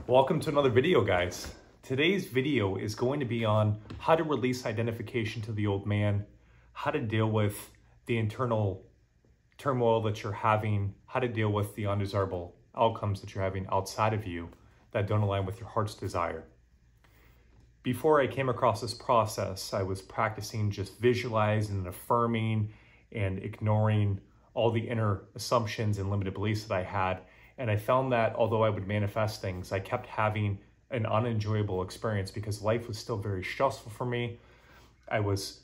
Welcome to another video, guys. Today's video is going to be on how to release identification to the old man, how to deal with the internal turmoil that you're having, how to deal with the undesirable outcomes that you're having outside of you that don't align with your heart's desire. Before I came across this process, I was practicing just visualizing and affirming and ignoring all the inner assumptions and limited beliefs that I had. And I found that although I would manifest things, I kept having an unenjoyable experience because life was still very stressful for me. I was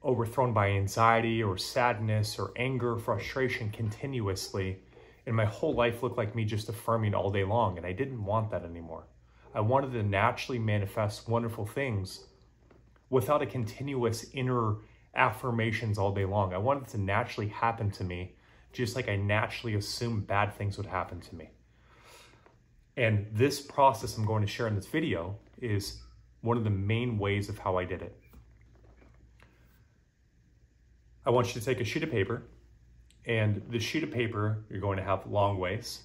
overthrown by anxiety or sadness or anger, frustration continuously. And my whole life looked like me just affirming all day long. And I didn't want that anymore. I wanted to naturally manifest wonderful things without a continuous inner affirmations all day long. I wanted it to naturally happen to me, just like I naturally assumed bad things would happen to me. And this process I'm going to share in this video is one of the main ways of how I did it. I want you to take a sheet of paper, and the sheet of paper, you're going to have long ways,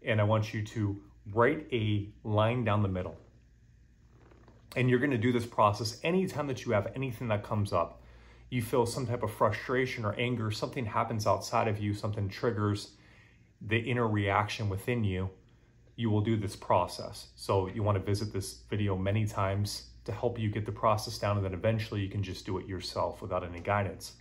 and I want you to write a line down the middle. And you're going to do this process anytime that you have anything that comes up. You feel some type of frustration or anger, something happens outside of you, something triggers the inner reaction within you, you will do this process. So you want to visit this video many times to help you get the process down, and then eventually you can just do it yourself without any guidance.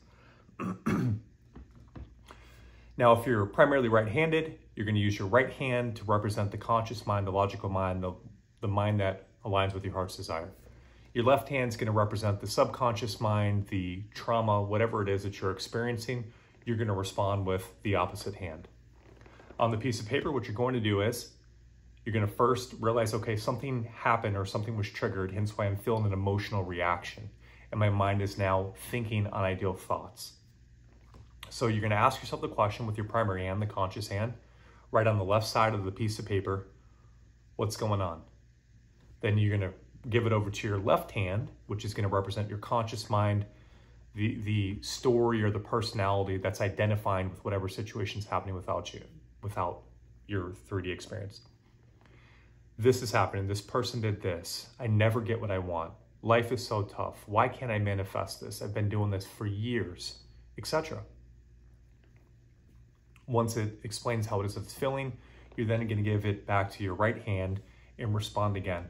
Now, if you're primarily right-handed, you're going to use your right hand to represent the conscious mind, the logical mind, the mind that aligns with your heart's desire. Your left hand is going to represent the subconscious mind, the trauma, whatever it is that you're experiencing. You're going to respond with the opposite hand. On the piece of paper, what you're going to do is you're going to first realize, okay, something happened or something was triggered, hence why I'm feeling an emotional reaction. And my mind is now thinking unideal thoughts. So you're going to ask yourself the question with your primary hand, the conscious hand, right on the left side of the piece of paper, what's going on? Then you're going to give it over to your left hand, which is going to represent your conscious mind, the story or the personality that's identifying with whatever situation's happening without your 3D experience. This is happening. This person did this. I never get what I want. Life is so tough. Why can't I manifest this? I've been doing this for years, etc. Once it explains how it is it's feeling, you're then going to give it back to your right hand and respond again.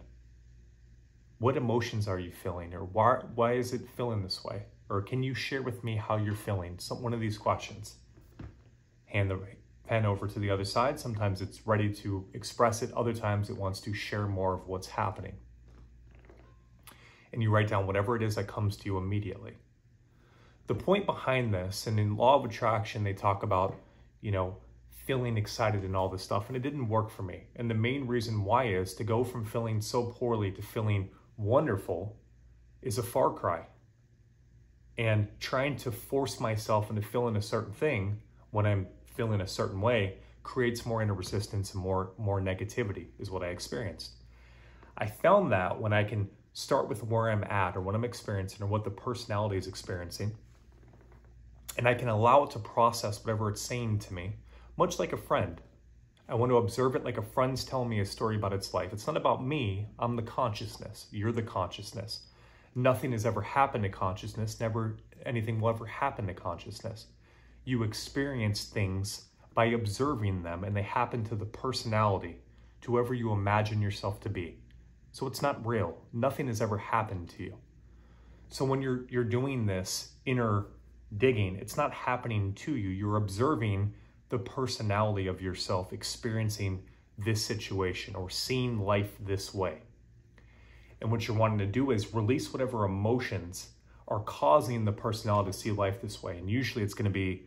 What emotions are you feeling, or why is it feeling this way? Or can you share with me how you're feeling? One of these questions. Hand the pen over to the other side. Sometimes it's ready to express it. Other times it wants to share more of what's happening. And you write down whatever it is that comes to you immediately. The point behind this, and in law of attraction, they talk about, feeling excited and all this stuff, and it didn't work for me. And the main reason why is to go from feeling so poorly to feeling wonderful is a far cry. And trying to force myself into feeling a certain thing when I'm feeling a certain way creates more inner resistance and more negativity is what I experienced. I found that when I can start with where I'm at or what I'm experiencing or what the personality is experiencing, and I can allow it to process whatever it's saying to me, much like a friend. I want to observe it like a friend's telling me a story about its life. It's not about me. I'm the consciousness. You're the consciousness. Nothing has ever happened to consciousness. Never anything will ever happen to consciousness. You experience things by observing them, and they happen to the personality, to whoever you imagine yourself to be. So it's not real. Nothing has ever happened to you. So when you're doing this inner digging, it's not happening to you. You're observing the personality of yourself experiencing this situation or seeing life this way. And what you're wanting to do is release whatever emotions are causing the personality to see life this way. And usually it's going to be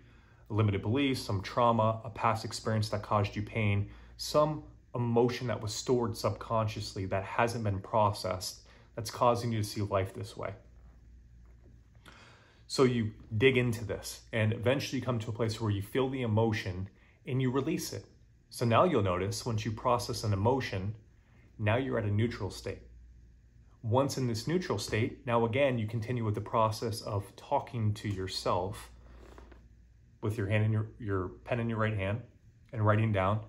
a limited belief, some trauma, a past experience that caused you pain, some emotion that was stored subconsciously that hasn't been processed that's causing you to see life this way. So you dig into this, and eventually you come to a place where you feel the emotion and you release it. So now you'll notice once you process an emotion, now you're at a neutral state. Once in this neutral state, now again, you continue with the process of talking to yourself with your hand in your pen in your right hand and writing down.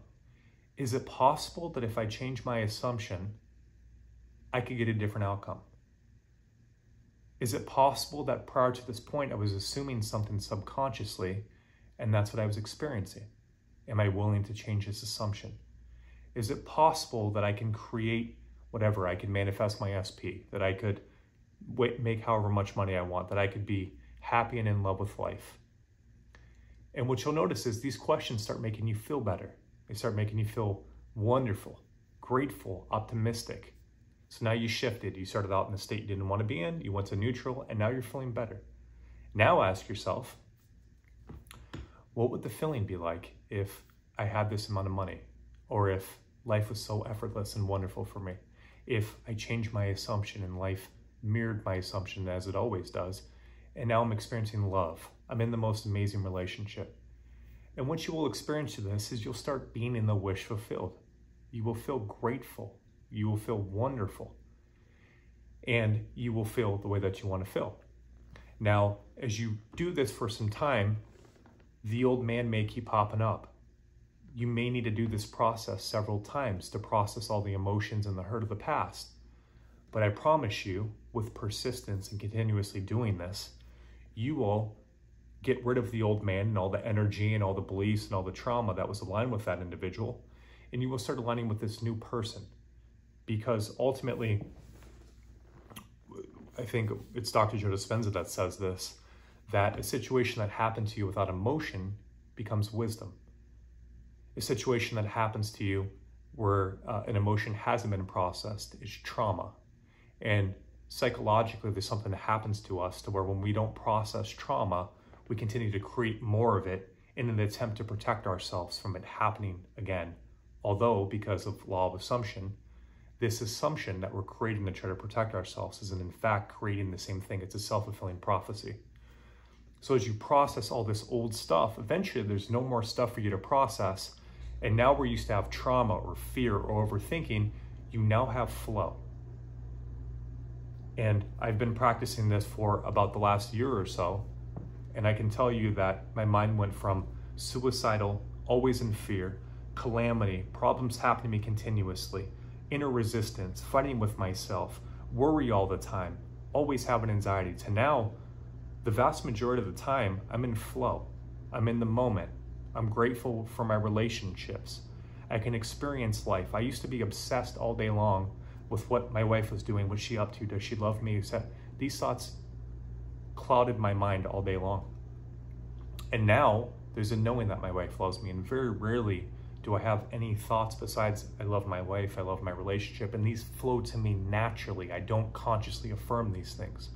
Is it possible that if I change my assumption, I could get a different outcome? Is it possible that prior to this point, I was assuming something subconsciously, and that's what I was experiencing? Am I willing to change this assumption? Is it possible that I can create whatever? I can manifest my SP, that I could make however much money I want, that I could be happy and in love with life? And what you'll notice is these questions start making you feel better. They start making you feel wonderful, grateful, optimistic. So now you shifted. You started out in a state you didn't want to be in. You went to neutral, and now you're feeling better. Now ask yourself, what would the feeling be like if I had this amount of money? Or if life was so effortless and wonderful for me? If I changed my assumption and life mirrored my assumption as it always does, and now I'm experiencing love. I'm in the most amazing relationship. And what you will experience to this is you'll start being in the wish fulfilled. You will feel grateful. You will feel wonderful. And you will feel the way that you want to feel. Now, as you do this for some time, the old man may keep popping up. You may need to do this process several times to process all the emotions and the hurt of the past. But I promise you, with persistence and continuously doing this, you will get rid of the old man and all the energy and all the beliefs and all the trauma that was aligned with that individual, and you will start aligning with this new person. Because ultimately, I think it's Dr. Joe Dispenza that says this, that a situation that happened to you without emotion becomes wisdom. A situation that happens to you where an emotion hasn't been processed is trauma. And psychologically, there's something that happens to us to where when we don't process trauma, we continue to create more of it in an attempt to protect ourselves from it happening again. Although, because of law of assumption, this assumption that we're creating to try to protect ourselves isn't in fact creating the same thing. It's a self-fulfilling prophecy. So as you process all this old stuff, eventually there's no more stuff for you to process. And now where you used to have trauma or fear or overthinking, you now have flow. And I've been practicing this for about the last year or so. And I can tell you that my mind went from suicidal, always in fear, calamity, problems happen to me continuously, inner resistance, fighting with myself, worry all the time, always having anxiety, to now, the vast majority of the time, I'm in flow. I'm in the moment. I'm grateful for my relationships. I can experience life. I used to be obsessed all day long with what my wife was doing, what's she up to, does she love me? These thoughts clouded my mind all day long. And now there's a knowing that my wife loves me, and very rarely do I have any thoughts besides I love my wife, I love my relationship, and these flow to me naturally. I don't consciously affirm these things.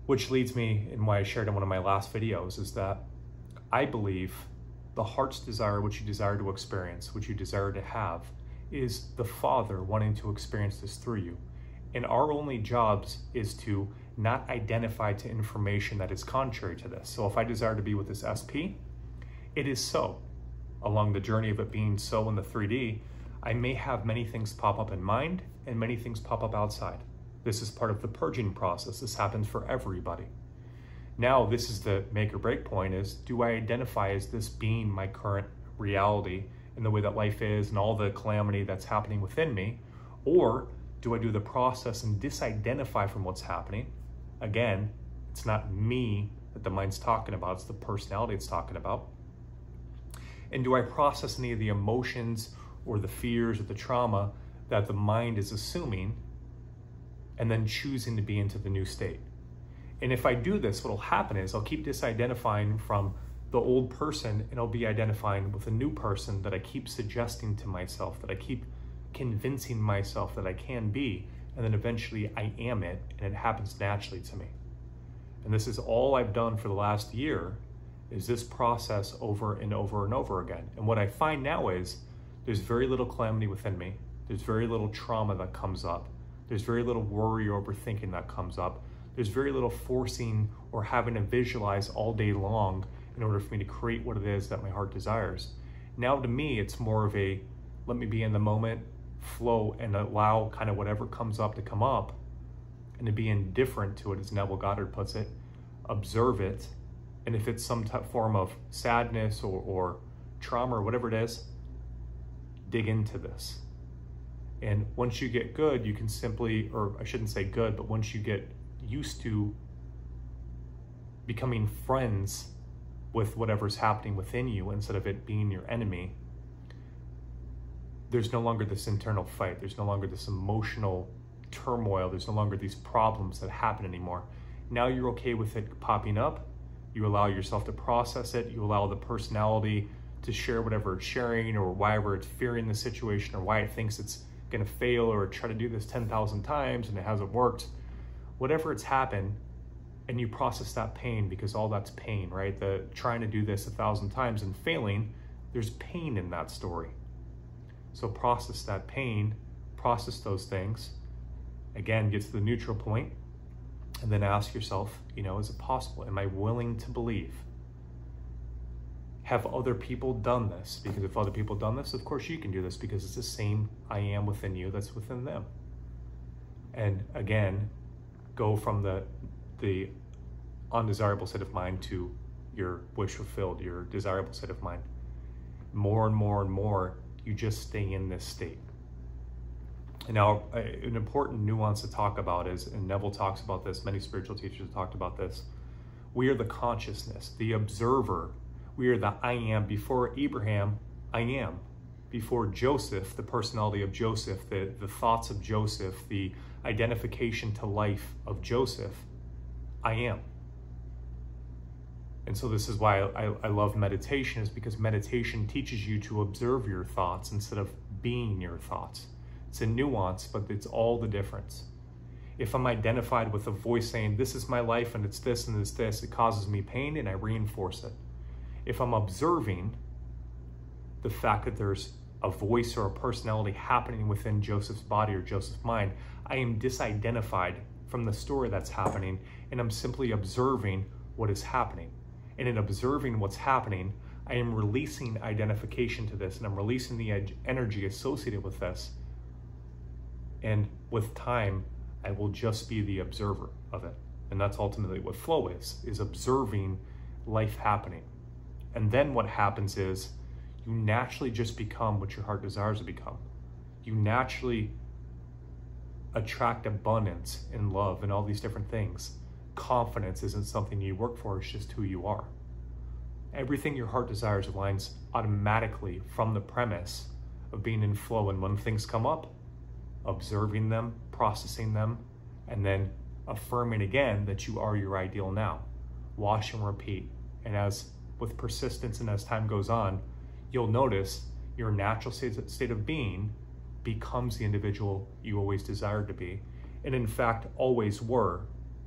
Which leads me, and why I shared in one of my last videos, is that I believe the heart's desire, what you desire to experience, what you desire to have, is the Father wanting to experience this through you. And our only jobs is to not identify to information that is contrary to this. So if I desire to be with this SP, it is so. Along the journey of it being so in the 3D, I may have many things pop up in mind and many things pop up outside. This is part of the purging process. This happens for everybody. Now, this is the make or break point, is do I identify as this being my current reality in the way that life is and all the calamity that's happening within me? Or do I do the process and disidentify from what's happening? Again, it's not me that the mind's talking about, it's the personality it's talking about. And do I process any of the emotions or the fears or the trauma that the mind is assuming and then choosing to be into the new state? And if I do this, what'll happen is I'll keep disidentifying from the old person, and I'll be identifying with a new person that I keep suggesting to myself, that I keep convincing myself that I can be, and then eventually I am it, and it happens naturally to me. And this is all I've done for the last year, is this process over and over and over again. And what I find now is there's very little calamity within me. There's very little trauma that comes up. There's very little worry or overthinking that comes up. There's very little forcing or having to visualize all day long in order for me to create what it is that my heart desires. Now to me, it's more of a, let me be in the moment, flow, and allow kind of whatever comes up to come up, and to be indifferent to it, as Neville Goddard puts it, observe it, and if it's some form of sadness or trauma or whatever it is, dig into this. And once you get good, you can simply, or I shouldn't say good, but once you get used to becoming friends with whatever's happening within you instead of it being your enemy, there's no longer this internal fight. There's no longer this emotional turmoil. There's no longer these problems that happen anymore. Now you're okay with it popping up. You allow yourself to process it. You allow the personality to share whatever it's sharing, or whatever it's fearing the situation, or why it thinks it's going to fail, or try to do this 10,000 times and it hasn't worked. Whatever it's happened, and you process that pain, because all that's pain, right? The trying to do this 1,000 times and failing, there's pain in that story. So process that pain, process those things. Again, get to the neutral point, and then ask yourself, is it possible? Am I willing to believe? Have other people done this? Because if other people done this, of course you can do this, because it's the same I am within you that's within them. And again, go from the undesirable state of mind to your wish fulfilled, your desirable state of mind. More and more and more, you just stay in this state. And now, an important nuance to talk about is, and Neville talks about this, many spiritual teachers have talked about this, we are the consciousness, the observer. We are the I am. Before Abraham, I am. Before Joseph, the personality of Joseph, the thoughts of Joseph, the identification to life of Joseph, I am. And so this is why I love meditation, is because meditation teaches you to observe your thoughts instead of being your thoughts. It's a nuance, but it's all the difference. If I'm identified with a voice saying, this is my life and it's this and it's this, it causes me pain and I reinforce it. If I'm observing the fact that there's a voice or a personality happening within Joseph's body or Joseph's mind, I am disidentified from the story that's happening, and I'm simply observing what is happening. And in observing what's happening, I am releasing identification to this, and I'm releasing the energy associated with this. And with time, I will just be the observer of it. And that's ultimately what flow is observing life happening. And then what happens is you naturally just become what your heart desires to become. You naturally attract abundance and love and all these different things. Confidence isn't something you work for, it's just who you are. Everything your heart desires aligns automatically from the premise of being in flow. And when things come up, observing them, processing them, and then affirming again that you are your ideal now. Wash and repeat. And as with persistence and as time goes on, you'll notice your natural state of being becomes the individual you always desired to be, and in fact always were,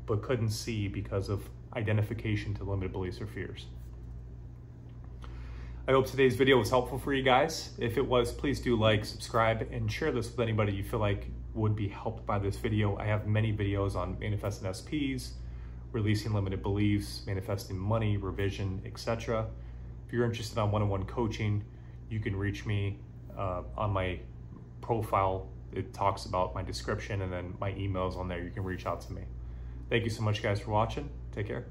but couldn't see because of identification to limited beliefs or fears. I hope today's video was helpful for you guys. If it was, please do like, subscribe, and share this with anybody you feel like would be helped by this video. I have many videos on manifesting SPs, releasing limited beliefs, manifesting money, revision, etc. If you're interested in one-on-one coaching, you can reach me on my profile. It talks about my description, and then my email's on there. You can reach out to me. Thank you so much, guys, for watching. Take care.